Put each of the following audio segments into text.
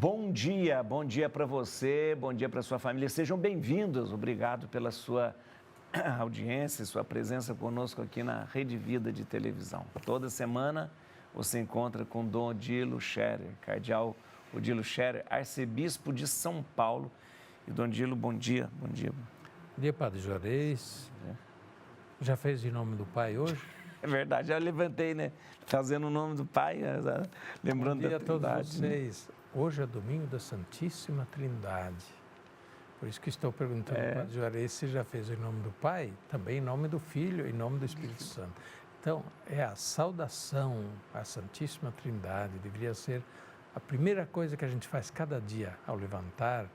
Bom dia para você, bom dia para sua família. Sejam bem-vindos, obrigado pela sua audiência, sua presença conosco aqui na Rede Vida de televisão. Toda semana você encontra com Dom Odilo Scherer, cardeal Odilo Scherer, arcebispo de São Paulo. E Dom Odilo, bom dia. Bom dia, Padre Juarez. Já fez em nome do Pai hoje? É verdade, já levantei, né? Fazendo o nome do Pai, lembrando da Trindade. Bom dia a todos vocês. Hoje é domingo da Santíssima Trindade. Por isso que estou perguntando ao Padre Juarez se já fez em nome do Pai, também em nome do Filho e em nome do Espírito Santo. Então, é a saudação à Santíssima Trindade, deveria ser a primeira coisa que a gente faz cada dia ao levantar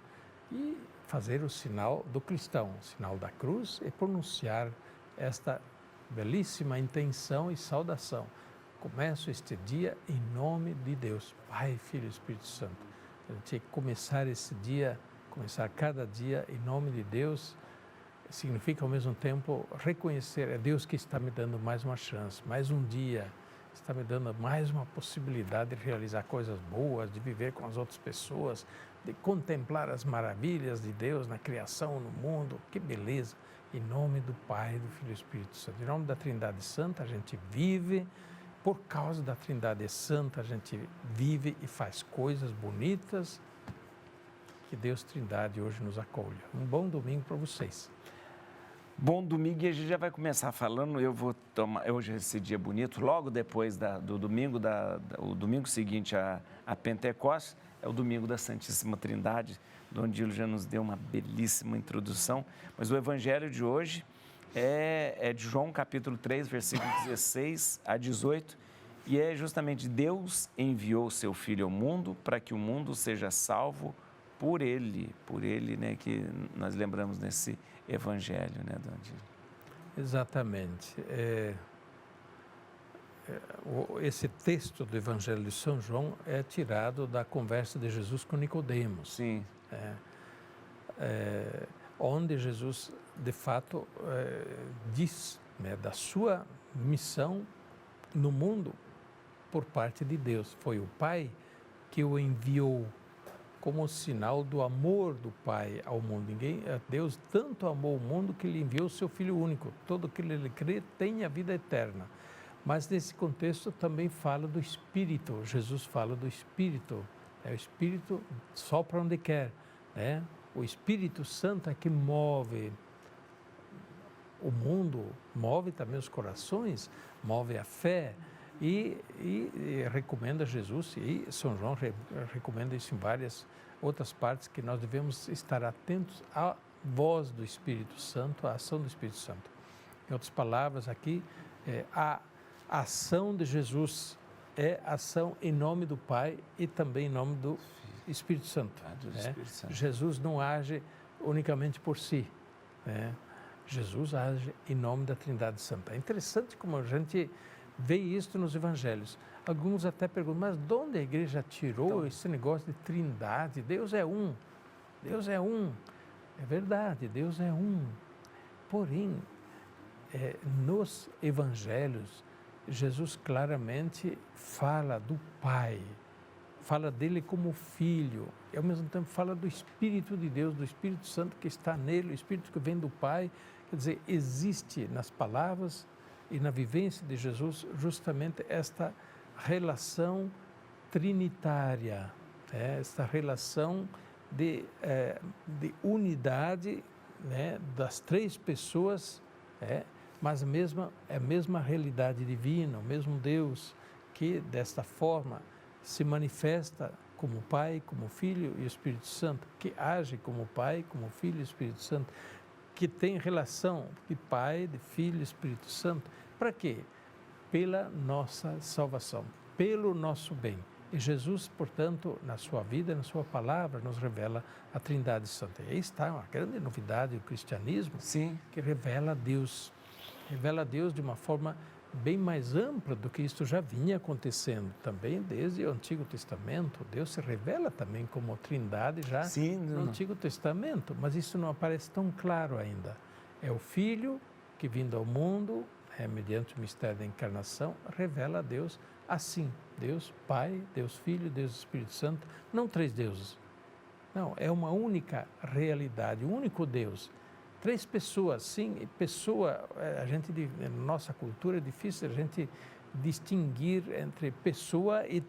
e fazer o sinal do cristão, o sinal da cruz, e pronunciar esta belíssima intenção e saudação. Começo este dia em nome de Deus, Pai, Filho e Espírito Santo. A gente tem que começar esse dia, começar cada dia em nome de Deus, significa ao mesmo tempo reconhecer, é Deus que está me dando mais uma chance, mais um dia, está me dando mais uma possibilidade de realizar coisas boas, de viver com as outras pessoas, de contemplar as maravilhas de Deus na criação, no mundo. Que beleza! Em nome do Pai, do Filho e do Espírito Santo. Em nome da Trindade Santa, a gente vive, por causa da Trindade Santa, a gente vive e faz coisas bonitas. Que Deus Trindade hoje nos acolha. Um bom domingo para vocês. Bom domingo, e a gente já vai começar falando, hoje esse dia bonito, logo depois do domingo, o domingo seguinte a Pentecostes, é o domingo da Santíssima Trindade. Dom Odilo já nos deu uma belíssima introdução, mas o evangelho de hoje é de João capítulo 3, versículo 16 a 18, e é justamente: Deus enviou o seu Filho ao mundo para que o mundo seja salvo por ele, né, que nós lembramos nesse evangelho, né, Dom Odilo? Exatamente. Esse texto do Evangelho de São João é tirado da conversa de Jesus com Nicodemos. Sim. Onde Jesus, de fato, diz, né, da sua missão no mundo por parte de Deus. Foi o Pai que o enviou como sinal do amor do Pai ao mundo. Deus tanto amou o mundo que ele enviou o seu Filho único. Todo que nele crê tem a vida eterna. Mas nesse contexto também fala do Espírito. Jesus fala do Espírito. O Espírito sopra onde quer, né? O Espírito Santo é que move o mundo, move também os corações, move a fé e recomenda Jesus, e São João recomenda isso em várias outras partes, que nós devemos estar atentos à voz do Espírito Santo, à ação do Espírito Santo. Em outras palavras, aqui, a ação de Jesus é ação em nome do Pai e também em nome do Espírito Santo. Jesus não age unicamente por si, né? Jesus age em nome da Trindade Santa. É interessante como a gente vê isso nos evangelhos. Alguns até perguntam, mas de onde a igreja tirou esse negócio de Trindade? Deus é um. Deus é um. É verdade, Deus é um. Porém, nos evangelhos, Jesus claramente fala do Pai, fala dele como Filho, e ao mesmo tempo fala do Espírito de Deus, do Espírito Santo que está nele, o Espírito que vem do Pai. Quer dizer, existe nas palavras e na vivência de Jesus justamente esta relação trinitária, esta relação de unidade, né, das três pessoas, mas a mesma realidade divina, o mesmo Deus que desta forma se manifesta como Pai, como Filho e Espírito Santo, que age como Pai, como Filho e Espírito Santo, que tem relação de Pai, de Filho e Espírito Santo. Para quê? Pela nossa salvação, pelo nosso bem. E Jesus, portanto, na sua vida, na sua palavra, nos revela a Trindade Santa. E aí está uma grande novidade do cristianismo. Sim. Que revela Deus de uma forma bem mais ampla do que isso já vinha acontecendo também desde o Antigo Testamento. Deus se revela também como Trindade já no Antigo Testamento, mas isso não aparece tão claro ainda. É o Filho que vindo ao mundo, mediante o mistério da encarnação, revela a Deus assim, Deus Pai, Deus Filho, Deus Espírito Santo, não três deuses. Não, é uma única realidade, um único Deus. Três pessoas, sim, pessoa, na nossa cultura é difícil a gente distinguir entre pessoa e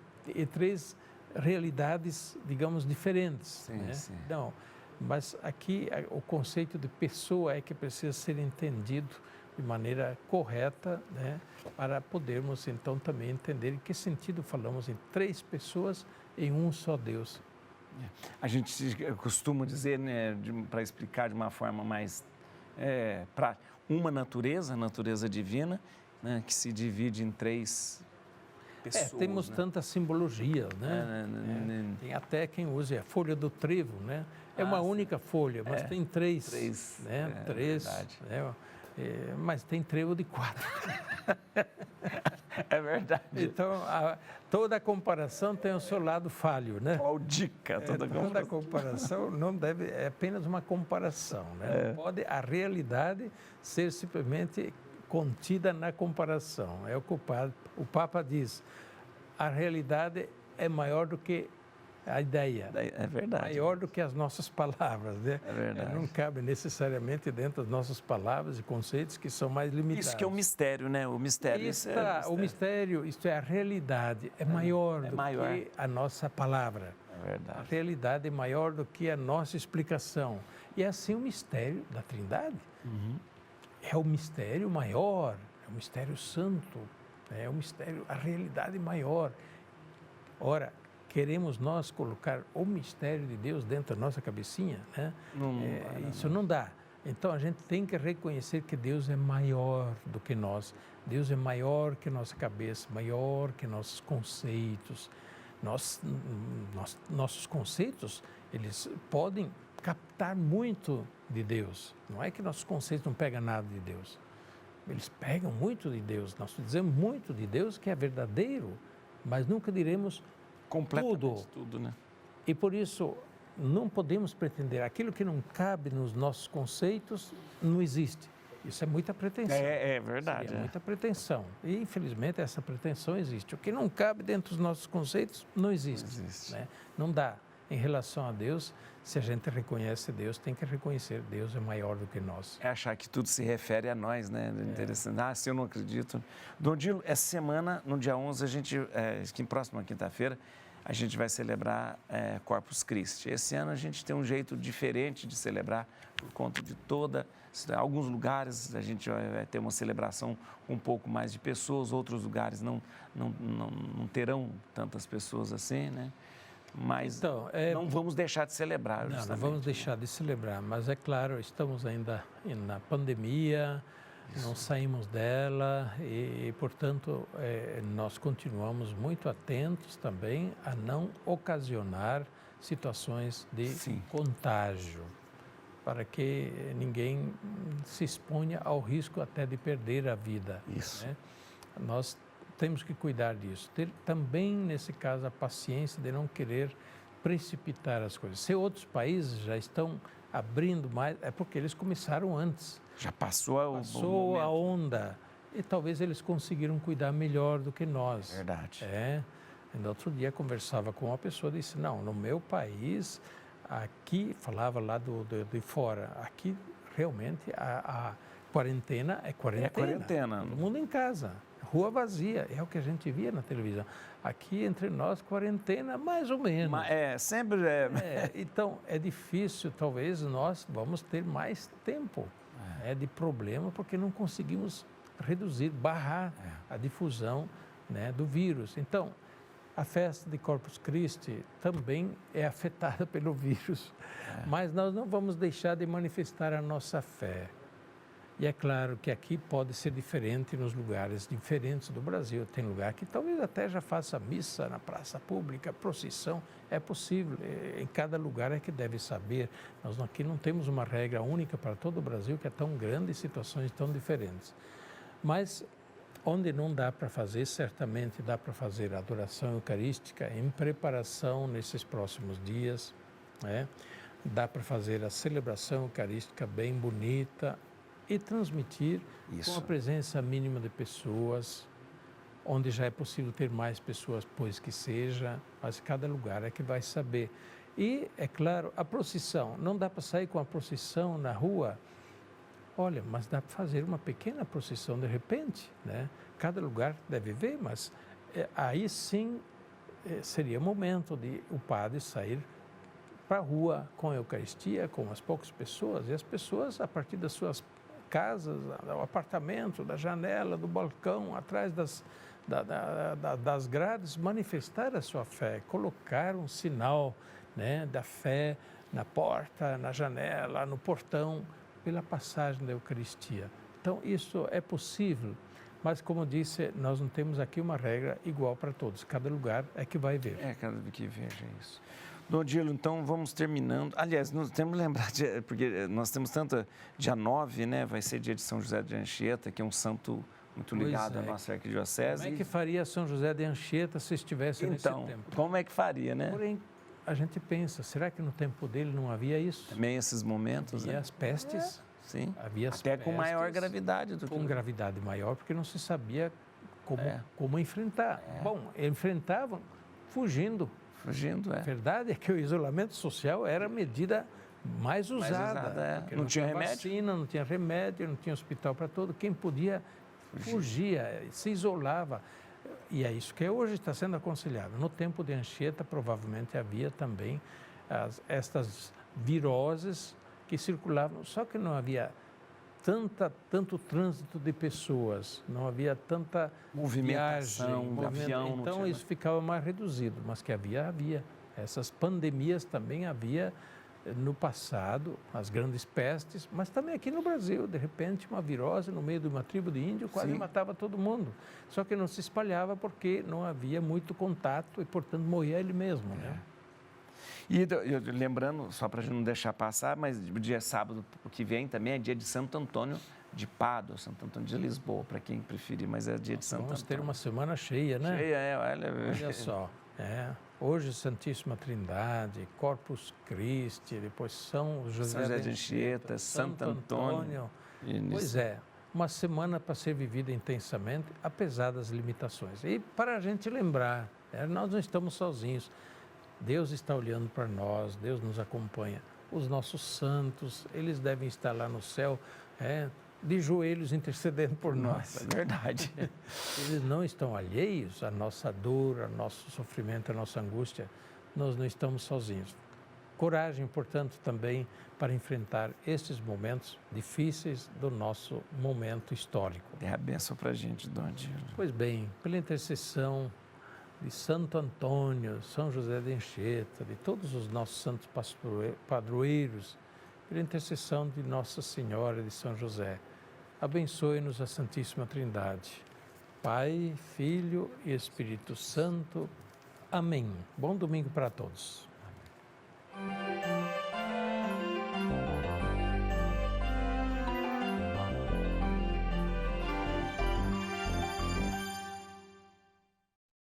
três realidades, digamos, diferentes. Sim, né? sim. Não, mas aqui o conceito de pessoa é que precisa ser entendido de maneira correta, né? Para podermos então também entender em que sentido falamos em três pessoas em um só Deus. A gente costuma dizer, né, para explicar de uma forma mais prática, uma natureza, a natureza divina, né, que se divide em três pessoas. Temos né? tanta simbologia, né? Tem até quem use a folha do trevo, né? É uma única folha, mas tem três, né? Três, verdade. né? Mas tem trevo de 4. É verdade. Então, toda a comparação tem o seu lado falho, né? Claudica, Toda comparação não deve, é apenas uma comparação, né? Não pode a realidade ser simplesmente contida na comparação. É o que o Papa diz, a realidade é maior do que a ideia. É verdade. Maior do que as nossas palavras, né? É verdade. Não cabe necessariamente dentro das nossas palavras e conceitos que são mais limitados. Isso que é o mistério, né? O mistério. O mistério, isto é, a realidade é maior do maior. que a nossa palavra. É verdade. A realidade é maior do que a nossa explicação. E assim o mistério da Trindade. É o mistério maior, é o mistério santo, é o mistério, a realidade maior. Ora, queremos nós colocar o mistério de Deus dentro da nossa cabecinha, né? Isso não dá. Então a gente tem que reconhecer que Deus é maior do que nós. Deus é maior que nossa cabeça, maior que nossos conceitos. Nossos conceitos, eles podem captar muito de Deus. Não é que nossos conceitos não pegam nada de Deus. Eles pegam muito de Deus. Nós dizemos muito de Deus que é verdadeiro, mas nunca diremos completamente tudo, né? E por isso não podemos pretender aquilo que não cabe nos nossos conceitos não existe. Isso é muita pretensão. É verdade. É muita pretensão. E infelizmente essa pretensão existe. O que não cabe dentro dos nossos conceitos não existe. Não existe. Né? Não dá. Em relação a Deus, se a gente reconhece Deus, tem que reconhecer Deus é maior do que nós. É achar que tudo se refere a nós, né? Interessante. Se eu não acredito. Dom Dilo, essa semana, no dia 11, a gente, próxima quinta-feira, a gente vai celebrar Corpus Christi. Esse ano a gente tem um jeito diferente de celebrar, por conta de alguns lugares a gente vai ter uma celebração com um pouco mais de pessoas, outros lugares não terão tantas pessoas assim, né? Mas então, não vamos deixar de celebrar. Não vamos deixar de celebrar, mas é claro, estamos ainda na pandemia, não saímos dela e portanto, nós continuamos muito atentos também a não ocasionar situações de contágio, para que ninguém se exponha ao risco até de perder a vida. Isso. Né? Nós temos que cuidar disso. Ter também, nesse caso, a paciência de não querer precipitar as coisas. Se outros países já estão abrindo mais, é porque eles começaram antes. Já passou a onda. E talvez eles conseguiram cuidar melhor do que nós. Verdade. No outro dia conversava com uma pessoa e disse, não, no meu país, aqui, falava lá de fora, aqui realmente a quarentena é quarentena. É quarentena. Todo mundo em casa. Rua vazia, é o que a gente via na televisão. Aqui entre nós, quarentena, mais ou menos. Mas sempre então, é difícil, talvez nós vamos ter mais tempo de problema, porque não conseguimos reduzir, barrar a difusão, né, do vírus. Então, a festa de Corpus Christi também é afetada pelo vírus, mas nós não vamos deixar de manifestar a nossa fé. E é claro que aqui pode ser diferente nos lugares diferentes do Brasil. Tem lugar que talvez até já faça missa na praça pública, procissão. É possível, em cada lugar é que deve saber. Nós aqui não temos uma regra única para todo o Brasil, que é tão grande e situações tão diferentes. Mas onde não dá para fazer, certamente dá para fazer a adoração eucarística em preparação nesses próximos dias. Dá para fazer a celebração eucarística bem bonita, e transmitir Isso. com a presença mínima de pessoas, onde já é possível ter mais pessoas, pois que seja, mas cada lugar é que vai saber. E, é claro, a procissão, não dá para sair com a procissão na rua, olha, mas dá para fazer uma pequena procissão de repente, né? Cada lugar deve ver, mas aí sim seria o momento de o padre sair para a rua com a Eucaristia, com as poucas pessoas, e as pessoas, a partir das suas casas, do apartamento, da janela, do balcão, atrás das grades, manifestar a sua fé, colocar um sinal, né, da fé na porta, na janela, no portão, pela passagem da Eucaristia. Então, isso é possível, mas, como disse, nós não temos aqui uma regra igual para todos. Cada lugar é que vai ver. Cada que veja isso. Dom Odilo, então vamos terminando. Aliás, nós temos que lembrar, porque nós temos tanto, dia 9, né, vai ser dia de São José de Anchieta, que é um santo muito ligado à nossa arquidiocese. Como é que faria São José de Anchieta se estivesse nesse tempo? Então, como é que faria, né? Porém, a gente pensa, será que no tempo dele não havia isso? Também esses momentos, havia, né? As pestes. Sim, havia as até pestes, com maior gravidade do que... Com gravidade maior, porque não se sabia como enfrentar. Bom, enfrentavam fugindo. Fugindo, A verdade é que o isolamento social era a medida mais usada. Não tinha remédio. Vacina, não tinha remédio, não tinha hospital para todo. Quem podia fugia, se isolava. E é isso que hoje está sendo aconselhado. No tempo de Anchieta, provavelmente havia também estas viroses que circulavam, só que não havia tanto trânsito de pessoas, não havia tanta movimentação, avião. Então isso ficava mais reduzido, mas que havia. Essas pandemias também havia no passado, as grandes pestes, mas também aqui no Brasil, de repente uma virose no meio de uma tribo de índio quase matava todo mundo. Só que não se espalhava porque não havia muito contato e, portanto, morria ele mesmo, né? E lembrando, só para a gente não deixar passar, mas o dia sábado que vem também é dia de Santo Antônio de Pádua, Santo Antônio de Lisboa, para quem preferir, mas é dia de Santo Antônio. Vamos ter uma semana cheia, né? Cheia, olha só. Hoje Santíssima Trindade, Corpus Christi, depois São José de Anchieta, Santo Antônio. Pois é, uma semana para ser vivida intensamente, apesar das limitações. E para a gente lembrar, nós não estamos sozinhos. Deus está olhando para nós, Deus nos acompanha. Os nossos santos, eles devem estar lá no céu, de joelhos intercedendo por nós. É verdade. Eles não estão alheios à nossa dor, ao nosso sofrimento, à nossa angústia. Nós não estamos sozinhos. Coragem, portanto, também para enfrentar estes momentos difíceis do nosso momento histórico. Dê a bênção para a gente, Dom Odilo. Pois bem, pela intercessão de Santo Antônio, São José de Anchieta, de todos os nossos santos padroeiros, pela intercessão de Nossa Senhora de São José, abençoe-nos a Santíssima Trindade, Pai, Filho e Espírito Santo. Amém. Bom domingo para todos.